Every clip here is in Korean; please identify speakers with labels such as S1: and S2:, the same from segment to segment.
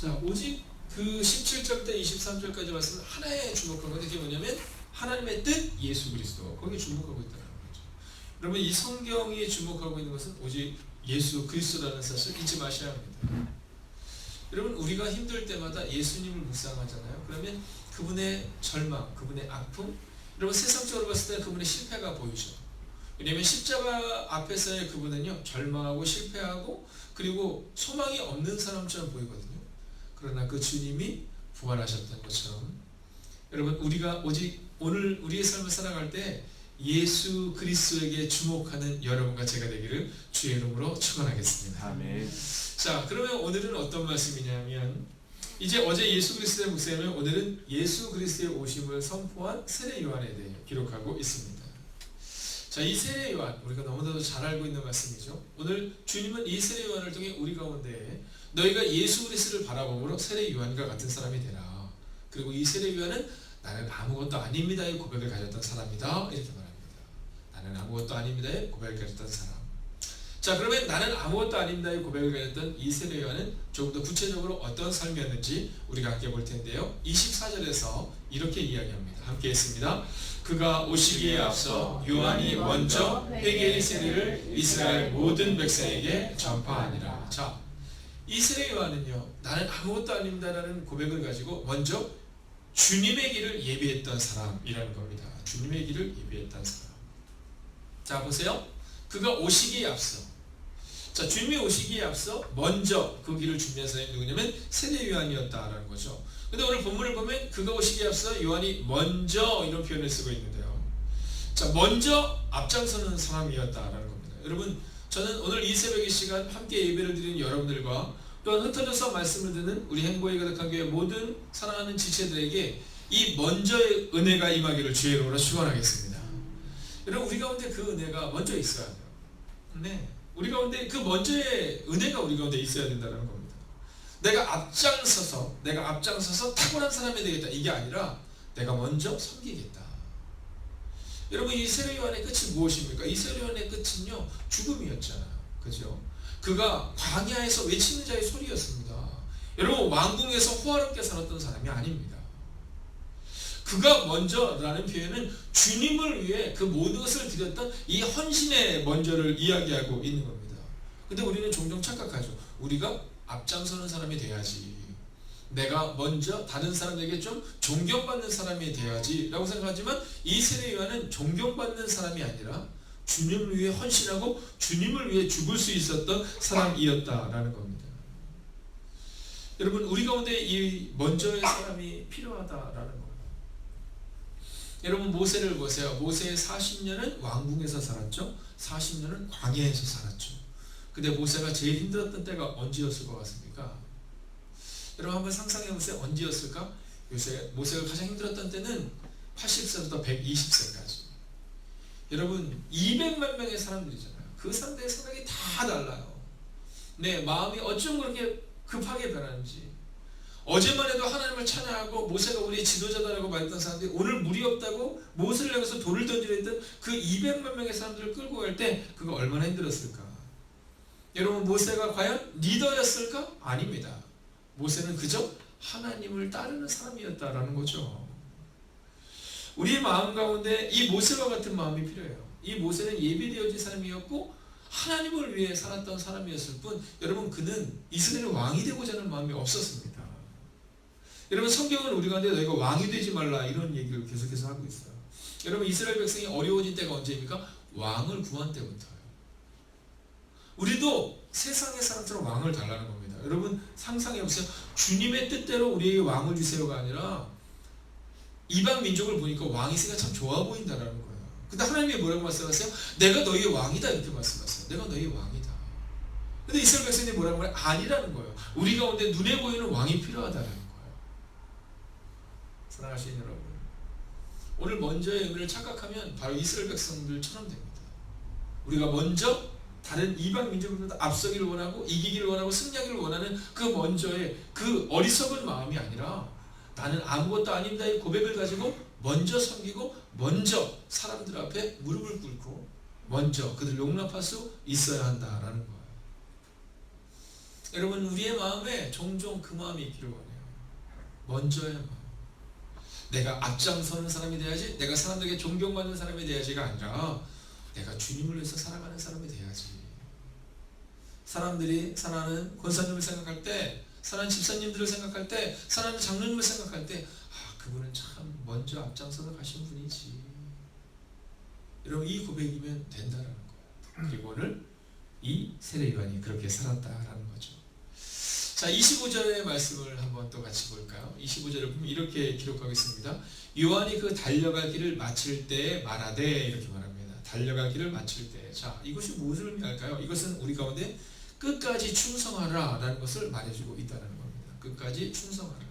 S1: 자, 오직 그 17절부터 23절까지 말씀은 하나에 주목한 건데 그게 뭐냐면 하나님의 뜻 예수 그리스도 거기에 주목하고 있다는 거죠. 여러분 이 성경이 주목하고 있는 것은 오직 예수 그리스도라는 사실을 잊지 마셔야 합니다. 여러분 우리가 힘들 때마다 예수님을 묵상하잖아요. 그러면 그분의 절망, 그분의 아픔, 여러분 세상적으로 봤을 때 그분의 실패가 보이죠. 왜냐하면 십자가 앞에서의 그분은요 절망하고 실패하고 그리고 소망이 없는 사람처럼 보이거든요. 그러나 그 주님이 부활하셨던 것처럼 여러분 우리가 오직 오늘 우리의 삶을 살아갈 때 예수 그리스도에게 주목하는 여러분과 제가 되기를 주의 이름으로 축원하겠습니다.
S2: 아멘.
S1: 자, 그러면 오늘은 어떤 말씀이냐면 이제 어제 예수 그리스도의 묵상하면 오늘은 예수 그리스도의 오심을 선포한 세례 요한에 대해 기록하고 있습니다. 자, 이 세례 요한 우리가 너무나도 잘 알고 있는 말씀이죠. 오늘 주님은 이 세례 요한을 통해 우리 가운데 너희가 예수 그리스도를 바라봄으로 세례 요한과 같은 사람이 되라. 그리고 이 세례 요한은 나는 아무것도 아닙니다의 고백을 가졌던 사람이다 이렇게 말합니다. 나는 아무것도 아닙니다의 고백을 가졌던 사람. 자, 그러면 나는 아무것도 아닙니다의 고백을 가졌던 이 세례 요한은 조금 더 구체적으로 어떤 삶이었는지 우리가 함께 볼 텐데요. 24절에서 이렇게 이야기합니다. 함께 했습니다. 그가 오시기에 앞서 요한이 먼저 회개의 세례를 이스라엘 모든 백성에게 전파하니라. 자, 이 세례 요한은요 나는 아무것도 아닙니다라는 고백을 가지고 먼저 주님의 길을 예비했던 사람이라는 겁니다. 주님의 길을 예비했던 사람. 자, 보세요. 그가 오시기에 앞서, 자, 주님이 오시기에 앞서 먼저 그 길을 준비한 사람이 누구냐면 세례 요한이었다라는 거죠. 근데 오늘 본문을 보면 그가 오시기에 앞서 요한이 먼저 이런 표현을 쓰고 있는데요. 자, 먼저 앞장서는 사람이었다라는 겁니다. 여러분, 저는 오늘 이 새벽의 시간 함께 예배를 드리는 여러분들과 또한 흩어져서 말씀을 듣는 우리 행복이 가득한 교회 모든 사랑하는 지체들에게 이 먼저의 은혜가 임하기를 주의 이름으로 축원하겠습니다. 여러분 우리 가운데 그 은혜가 먼저 있어야 돼요. 네, 우리 가운데 그 먼저의 은혜가 우리 가운데 있어야 된다는 겁니다. 내가 앞장서서 탁월한 사람이 되겠다 이게 아니라 내가 먼저 섬기겠다. 여러분 이 세례 요한의 끝이 무엇입니까? 이 세례 요한의 끝은요 죽음이었잖아요. 그죠? 그가 광야에서 외치는 자의 소리였습니다. 여러분 왕궁에서 호화롭게 살았던 사람이 아닙니다. 그가 먼저라는 표현은 주님을 위해 그 모든 것을 드렸던 이 헌신의 먼저를 이야기하고 있는 겁니다. 근데 우리는 종종 착각하죠. 우리가 앞장서는 사람이 돼야지, 내가 먼저 다른 사람에게 좀 존경받는 사람이 돼야지 라고 생각하지만 이 세례 요한은 존경받는 사람이 아니라 주님을 위해 헌신하고 주님을 위해 죽을 수 있었던 사람이었다라는 겁니다. 여러분 우리 가운데 이 먼저의 사람이 필요하다라는 겁니다. 여러분 모세를 보세요. 모세의 40년은 왕궁에서 살았죠. 40년은 광야에서 살았죠. 근데 모세가 제일 힘들었던 때가 언제였을 것 같습니까? 여러분 한번 상상해 보세요. 언제였을까? 요새 모세가 가장 힘들었던 때는 80세부터 120세까지. 여러분 200만 명의 사람들이잖아요. 그 사람들의 생각이 다 달라요. 네, 마음이 어쩜 그렇게 급하게 변하는지. 어제만 해도 하나님을 찬양하고 모세가 우리의 지도자다라고 말했던 사람들이 오늘 물이 없다고 모세를 향해서 돌을 던지려 했던 그 200만 명의 사람들을 끌고 갈 때 그가 얼마나 힘들었을까? 여러분 모세가 과연 리더였을까? 아닙니다. 모세는 그저 하나님을 따르는 사람이었다라는 거죠. 우리의 마음 가운데 이 모세와 같은 마음이 필요해요. 이 모세는 예비되어진 사람이었고 하나님을 위해 살았던 사람이었을 뿐 여러분 그는 이스라엘 왕이 되고자 하는 마음이 없었습니다. 여러분 성경은 우리 가운데 너희가 왕이 되지 말라 이런 얘기를 계속해서 하고 있어요. 여러분 이스라엘 백성이 어려워진 때가 언제입니까? 왕을 구한 때부터예요. 우리도 세상의 사람처럼 왕을 달라는 겁니다. 여러분 상상해보세요. 주님의 뜻대로 우리에게 왕을 주세요가 아니라 이방 민족을 보니까 왕이 있으니까 참 좋아 보인다라는 거예요. 근데 하나님이 뭐라고 말씀하세요? 내가 너희의 왕이다 이렇게 말씀하세요. 내가 너희의 왕이다. 근데 이스라엘 백성이 뭐라고 말해요? 아니라는 거예요. 우리 가운데 눈에 보이는 왕이 필요하다는 거예요. 사랑하시는 여러분, 오늘 먼저의 의미를 착각하면 바로 이스라엘 백성들처럼 됩니다. 우리가 먼저 다른 이방 민족들보다 앞서기를 원하고 이기기를 원하고 승리하기를 원하는 그 먼저의 그 어리석은 마음이 아니라 나는 아무것도 아닙니다의 고백을 가지고 먼저 섬기고 먼저 사람들 앞에 무릎을 꿇고 먼저 그들 용납할 수 있어야 한다라는 거예요. 여러분 우리의 마음에 종종 그 마음이 있기를 원해요. 먼저의 마음. 내가 앞장서는 사람이 돼야지, 내가 사람들에게 존경받는 사람이 돼야지가 아니라 내가 주님을 위해서 살아가는 사람이 돼야지. 사람들이 사랑하는 권사님을 생각할 때, 사랑하는 집사님들을 생각할 때, 사랑하는 장로님을 생각할 때, 그분은 참 먼저 앞장서서 가신 분이지. 여러분 이 고백이면 된다라는 거예요. 그리고 오늘 이 세례 요한이 그렇게 살았다라는 거죠. 자, 25절의 말씀을 한번 또 같이 볼까요? 25절을 보면 이렇게 기록하고 있습니다. 요한이 그 달려갈 길을 마칠 때 말하되, 이렇게 말합니다. 달려갈 길을 마칠 때. 자, 이것이 무엇을 의미할까요? 이것은 우리 가운데 끝까지 충성하라 라는 것을 말해주고 있다는 겁니다. 끝까지 충성하라.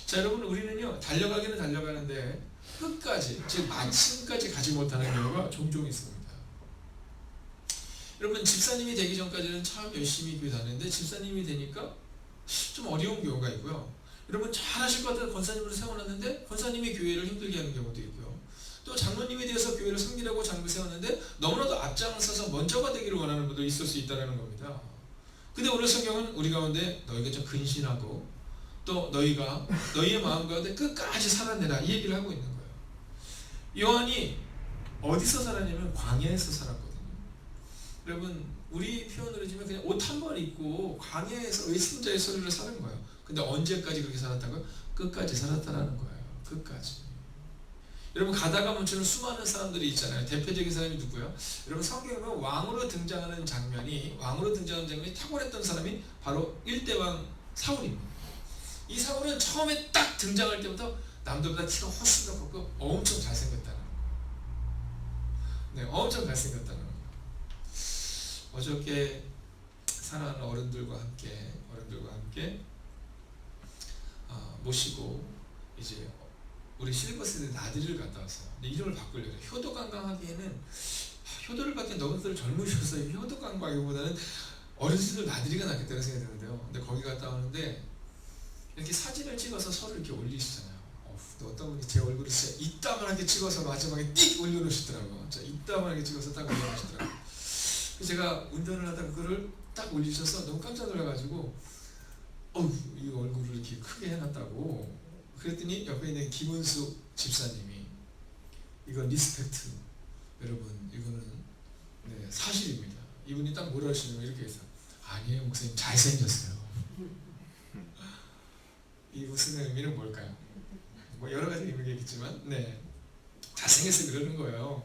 S1: 자, 여러분 우리는요 달려가기는 달려가는데 끝까지, 즉 마침까지 가지 못하는 경우가 종종 있습니다. 여러분 집사님이 되기 전까지는 참 열심히 교회 다녔는데 집사님이 되니까 좀 어려운 경우가 있고요. 여러분 잘하실 것 같아서 권사님으로 세워놨는데 권사님이 교회를 힘들게 하는 경우도 있고요. 또 장로님이 되어서 교회를 섬기라고 장로 세웠는데 너무나도 앞장서서 먼저가 되기를 원하는 분도 있을 수 있다는 겁니다. 근데 오늘 성경은 우리 가운데 너희가 좀 근신하고 또 너희가 너희의 마음 가운데 끝까지 살아내라 이 얘기를 하고 있는 거예요. 요한이 어디서 살았냐면 광야에서 살았거든요. 여러분 우리 표현으로 지면 그냥 옷 한 벌 입고 광야에서 의심자의 소리를 사는 거예요. 근데 언제까지 그렇게 살았다고요? 끝까지 살았다라는 거예요. 끝까지. 여러분 가다가 멈추는 수많은 사람들이 있잖아요. 대표적인 사람이 누구예요? 여러분 성경에 보면 왕으로 등장하는 장면이 탁월했던 사람이 바로 1대왕 사울입니다. 이 사울은 처음에 딱 등장할 때부터 남들보다 키가 훨씬 더 컸고 엄청 잘생겼다는 거예요. 네, 엄청 잘생겼다는 거예요. 어저께 사랑하는 어른들과 함께 모시고 이제 우리 실버스에 나들이를 갔다 왔어요. 근데 이름을 바꾸려고 해요. 효도관광하기에는 효도를 받기엔 너무들 젊으셔서 효도관광하기보다는 어르신들 나들이가 낫겠다는 생각이 드는데요. 근데 거기 갔다 오는데 이렇게 사진을 찍어서 서로 이렇게 올리시잖아요. 또 어떤 분이 제 얼굴을 진짜 이따만하게 찍어서 마지막에 띡 올려놓으시더라고요. 진짜 이따만하게 찍어서 딱 올려놓으시더라고요. 제가 운전을 하다가 그거를 딱 올리셔서 너무 깜짝 놀라가지고 이 얼굴을 이렇게 크게 해놨다고. 그랬더니 옆에 있는 김은수 집사님이 이건 리스펙트, 여러분 이거는 네, 사실입니다. 이분이 딱 뭐라 하시냐면 이렇게 했어요. 아니에요 목사님 잘생겼어요. 이 무슨 의미는 뭘까요? 뭐 여러 가지 의미가 있겠지만 네 잘생겼어요 그러는 거예요.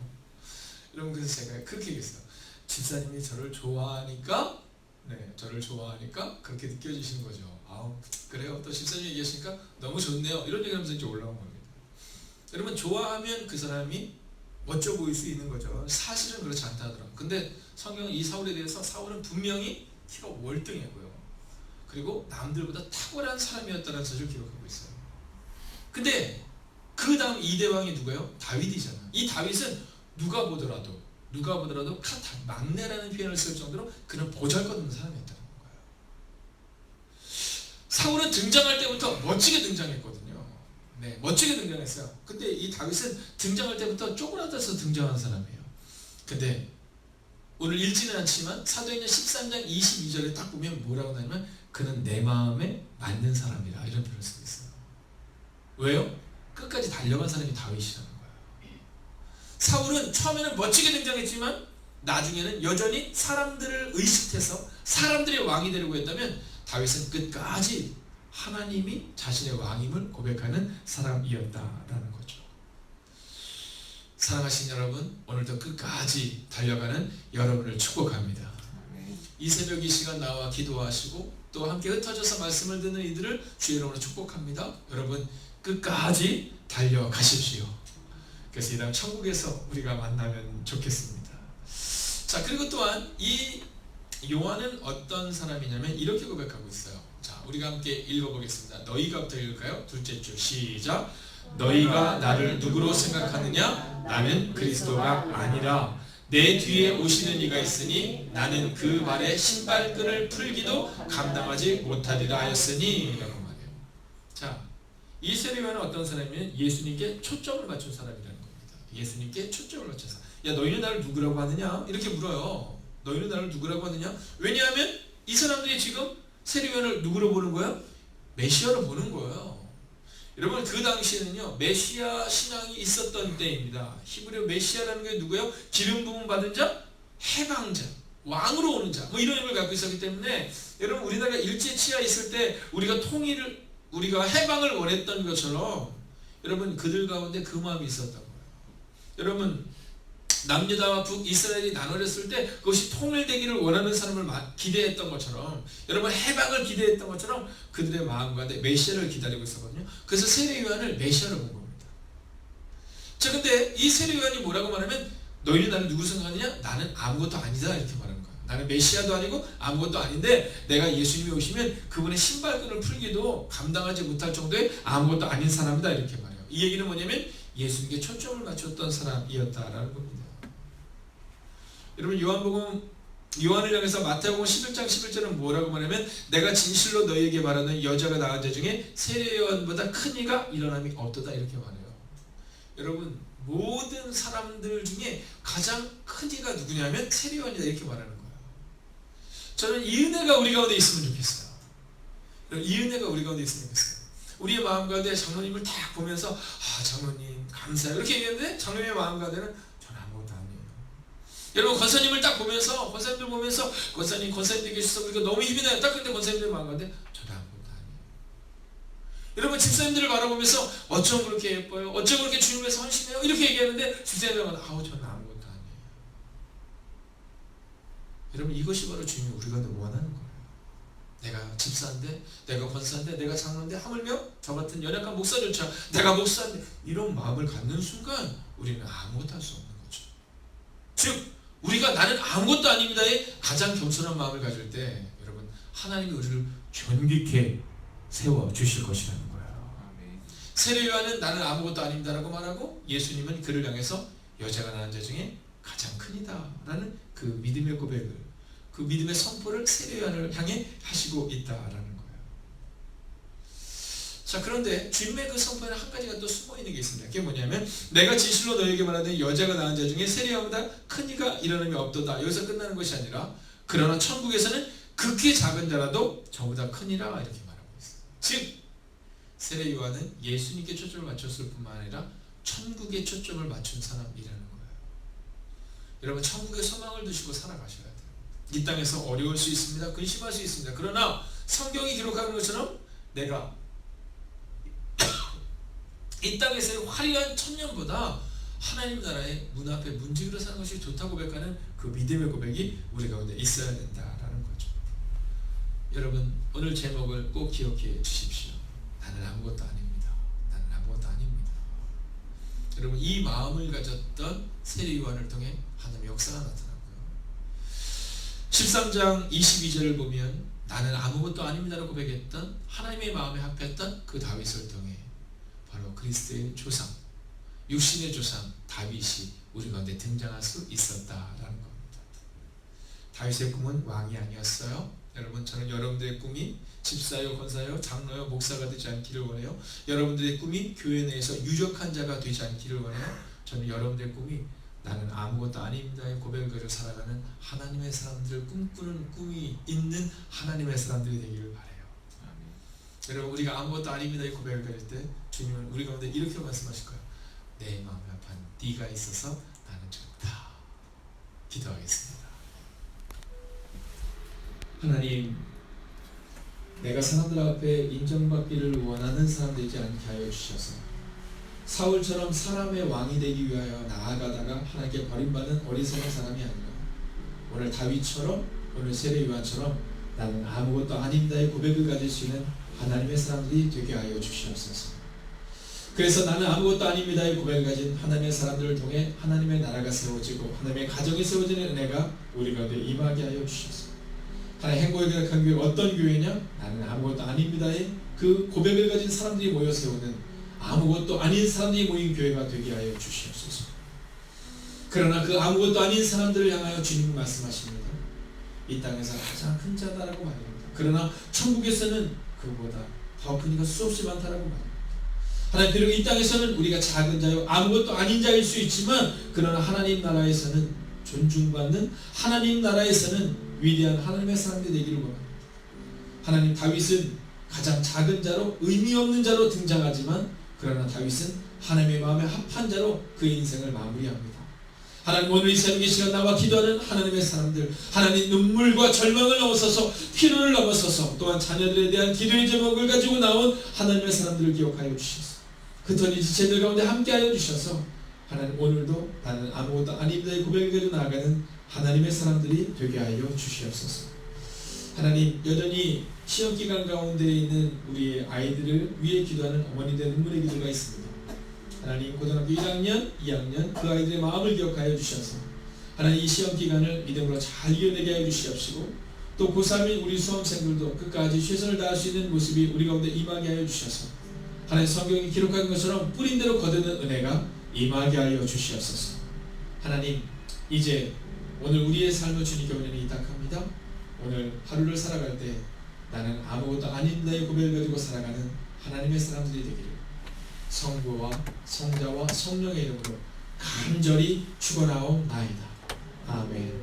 S1: 여러분 그래서 제가 그렇게 얘기했어요. 집사님이 저를 좋아하니까 그렇게 느껴지시는 거죠. 그래요. 또 집사님이 얘기하시니까 너무 좋네요. 이런 얘기하면서 이제 올라온 겁니다. 여러분 좋아하면 그 사람이 멋져 보일 수 있는 거죠. 사실은 그렇지 않다 하더라고요. 근데 성경은 이 사울에 대해서 사울은 분명히 키가 월등했고요. 그리고 남들보다 탁월한 사람이었다는 사실을 기록하고 있어요. 근데 그 다음 2대 왕이 누가요? 다윗이잖아요. 이 다윗은 누가 보더라도 막내라는 표현을 쓸 정도로 그는 보잘것없는 사람이었다는 거예요. 사울은 등장할 때부터 멋지게 등장했거든요. 네, 멋지게 등장했어요. 근데 이 다윗은 등장할 때부터 쪼그라들어서 등장한 사람이에요. 근데 오늘 읽지는 않지만 사도행전 13장 22절에 딱 보면 뭐라고 나냐면 그는 내 마음에 맞는 사람이라 이런 표현을 쓰고 있어요. 왜요? 끝까지 달려간 사람이 다윗이라는 거예요. 사울은 처음에는 멋지게 등장했지만 나중에는 여전히 사람들을 의식해서 사람들의 왕이 되려고 했다면 다윗은 끝까지 하나님이 자신의 왕임을 고백하는 사람이었다라는 거죠. 사랑하신 여러분, 오늘도 끝까지 달려가는 여러분을 축복합니다. 이 새벽 이 시간 나와 기도하시고 또 함께 흩어져서 말씀을 듣는 이들을 주의 이름으로 축복합니다. 여러분 끝까지 달려가십시오. 그래서 이 다음 천국에서 우리가 만나면 좋겠습니다. 자, 그리고 또한 이 요한은 어떤 사람이냐면 이렇게 고백하고 있어요. 자, 우리가 함께 읽어보겠습니다. 너희가부터 읽을까요? 둘째 줄 시작. 너희가 나를 누구로 생각하느냐? 나는 그리스도가 아니라 내 뒤에 오시는 이가 있으니 나는 그 말에 신발끈을 풀기도 감당하지 못하리라 하였으니 라고 말해요. 자, 이 세례 요한은 어떤 사람이면 예수님께 초점을 맞춘 사람이라는 겁니다. 예수님께 초점을 맞춰서 야 너희는 나를 누구라고 하느냐? 이렇게 물어요. 너희는 나를 누구라고 하느냐? 왜냐하면 이 사람들이 지금 세례요한을 누구로 보는 거예요? 메시아로 보는 거예요. 여러분 그 당시에는요 메시아 신앙이 있었던 때입니다. 히브리어 메시아라는 게 누구예요? 기름 부음 받은 자, 해방자, 왕으로 오는 자, 뭐 이런 의미를 갖고 있었기 때문에 여러분 우리나라가 일제 치하에 있을 때 우리가 해방을 원했던 것처럼 여러분 그들 가운데 그 마음이 있었던 거예요. 여러분 남유다와 북이스라엘이 나눠졌을 때 그것이 통일되기를 원하는 사람을 기대했던 것처럼 여러분 해방을 기대했던 것처럼 그들의 마음 가운데 메시아를 기다리고 있었거든요. 그래서 세례 요한을 메시아로 본 겁니다. 자, 근데 이 세례 요한이 뭐라고 말하면 너희는 나를 누구 생각하느냐? 나는 아무것도 아니다 이렇게 말하는 거예요. 나는 메시아도 아니고 아무것도 아닌데 내가 예수님이 오시면 그분의 신발끈을 풀기도 감당하지 못할 정도의 아무것도 아닌 사람이다 이렇게 말해요. 이 얘기는 뭐냐면 예수님께 초점을 맞췄던 사람이었다라는 겁니다. 여러분 요한을 향해서 마태복음 11장 11절은 뭐라고 말하면 내가 진실로 너희에게 말하는 여자가 낳은 자 중에 세례 요한보다 큰 이가 일어남이 없도다 이렇게 말해요. 여러분 모든 사람들 중에 가장 큰 이가 누구냐면 세례 요한이다 이렇게 말하는 거예요. 저는 이 은혜가 우리 가운데 있으면 좋겠어요. 이 은혜가 우리 가운데 있으면 좋겠어요. 우리의 마음 가운데 장로님을 딱 보면서 장로님 감사해요 이렇게 얘기했는데 장로님의 마음 가운데는 저는 아무것도 아니에요. 여러분 권사님을 딱 보면서 권사님들 보면서 권사님 계셔서 우리가 너무 힘이 나요. 딱 근데 권사님들 마음 가운데 저는 아무것도 아니에요. 여러분 집사님들을 바라보면서 어쩜 그렇게 예뻐요, 어쩜 그렇게 주님 위해서 헌신해요 이렇게 얘기하는데 집사님들 마음 가운데 저는 아무것도 아니에요. 여러분 이것이 바로 주님이 우리 가운데 원하는 거예요. 내가 집사인데, 내가 권사인데, 내가 장로인데, 하물며 저 같은 연약한 목사조차 내가 목사인데 이런 마음을 갖는 순간 우리는 아무것도 할 수 없는 거죠. 즉 우리가 나는 아무것도 아닙니다에 가장 겸손한 마음을 가질 때 여러분 하나님이 우리를 존귀케 세워주실 것이라는 거예요. 세례 요한은 나는 아무것도 아닙니다라고 말하고 예수님은 그를 향해서 여자가 낳은 자 중에 가장 큰이다 라는 그 믿음의 고백을, 그 믿음의 선포를 세례 요한을 향해 하시고 있다라는 거예요. 자, 그런데 주님의 그 선포에는 한 가지가 또 숨어 있는 게 있습니다. 그게 뭐냐면 내가 진실로 너에게 말하는 여자가 낳은 자 중에 세례 요한보다 큰 이가 일어남이 없도다. 여기서 끝나는 것이 아니라 그러나 천국에서는 극히 작은 자라도 저보다 크니라 이렇게 말하고 있어요. 즉 세례 요한은 예수님께 초점을 맞췄을 뿐만 아니라 천국에 초점을 맞춘 사람이라는 거예요. 여러분 천국에 소망을 두시고 살아가셔야 돼요. 이 땅에서 어려울 수 있습니다. 근심할 수 있습니다. 그러나 성경이 기록하는 것처럼 내가 이 땅에서의 화려한 천년보다 하나님 나라의 문 앞에 문지기로 사는 것이 좋다고 고백하는 그 믿음의 고백이 우리 가운데 있어야 된다라는 거죠. 여러분 오늘 제목을 꼭 기억해 주십시오. 나는 아무것도 아닙니다. 나는 아무것도 아닙니다. 여러분 이 마음을 가졌던 세례 요한을 통해 하나님의 역사가 나타나고요. 13장 22절을 보면 나는 아무것도 아닙니다라고 고백했던 하나님의 마음에 합했던 그 다윗을 통해 바로 그리스도의 조상, 육신의 조상 다윗이 우리 가운데 등장할 수 있었다라는 겁니다. 다윗의 꿈은 왕이 아니었어요. 여러분 저는 여러분들의 꿈이 집사요, 권사요, 장로요, 목사가 되지 않기를 원해요. 여러분들의 꿈이 교회 내에서 유력한 자가 되지 않기를 원해요. 저는 여러분들의 꿈이 나는 아무것도 아닙니다의 고백을 가지고 살아가는 하나님의 사람들을 꿈꾸는 꿈이 있는 하나님의 사람들이 되기를 바라요. 여러분 우리가 아무것도 아닙니다의 고백을 가질 때 주님은 우리 가운데 이렇게 말씀하실 거예요. 내 마음에 합한 네가 있어서 나는 좋다. 기도하겠습니다. 하나님, 내가 사람들 앞에 인정받기를 원하는 사람 되지 않게 하여 주셔서 사울처럼 사람의 왕이 되기 위하여 나아가다가 하나님께 버림받은 어리석은 사람이 아니라 오늘 다윗처럼, 오늘 세례 요한처럼 나는 아무것도 아닙니다의 고백을 가질 수 있는 하나님의 사람들이 되게 하여 주시옵소서. 그래서 나는 아무것도 아닙니다의 고백을 가진 하나님의 사람들을 통해 하나님의 나라가 세워지고 하나님의 가정이 세워지는 은혜가 우리 가운데 임하게 하여 주셔서 하나님 행복의 계획한 교회 어떤 교회냐? 나는 아무것도 아닙니다의 그 고백을 가진 사람들이 모여 세우는 아무것도 아닌 사람들이 모인 교회가 되게 하여 주시옵소서. 그러나 그 아무것도 아닌 사람들을 향하여 주님이 말씀하십니다. 이 땅에서 가장 큰 자다라고 말합니다. 그러나 천국에서는 그보다 더 큰 이가 수없이 많다라고 말합니다. 하나님, 비록 이 땅에서는 우리가 작은 자요 아무것도 아닌 자일 수 있지만 그러나 하나님 나라에서는 존중받는, 하나님 나라에서는 위대한 하나님의 사람들이 되기를 원합니다. 하나님, 다윗은 가장 작은 자로 의미 없는 자로 등장하지만 그러나 다윗은 하나님의 마음에 합한 자로 그의 인생을 마무리합니다. 하나님, 오늘 이 새벽 이 시간 나와 기도하는 하나님의 사람들, 하나님 눈물과 절망을 넘어서서 피로를 넘어서서 또한 자녀들에 대한 기도의 제목을 가지고 나온 하나님의 사람들을 기억하여 주셔서 그토록 지체들 가운데 함께하여 주셔서 하나님, 오늘도 나는 아무것도 아닙니다의 고백을 가지고 나아가는 하나님의 사람들이 되게 하여 주시옵소서. 하나님, 여전히 시험기간 가운데 있는 우리의 아이들을 위해 기도하는 어머니들의 눈물의 기도가 있습니다. 하나님, 고등학교 1학년, 2학년 그 아이들의 마음을 기억하여 주셔서 하나님, 이 시험기간을 믿음으로 잘 이겨내게 하여 주시옵시고 또 고3인 우리 수험생들도 끝까지 최선을 다할 수 있는 모습이 우리 가운데 임하게 하여 주셔서 하나님, 성경이 기록한 것처럼 뿌린 대로 거두는 은혜가 임하게 하여 주시옵소서. 하나님, 이제 오늘 우리의 삶을 주님께 온전히 이탁합니다. 오늘 하루를 살아갈 때 나는 아무것도 아닌 나의 고백을 가지고 살아가는 하나님의 사람들이 되기를 성부와 성자와 성령의 이름으로 간절히 축원하옵나이다. 아멘.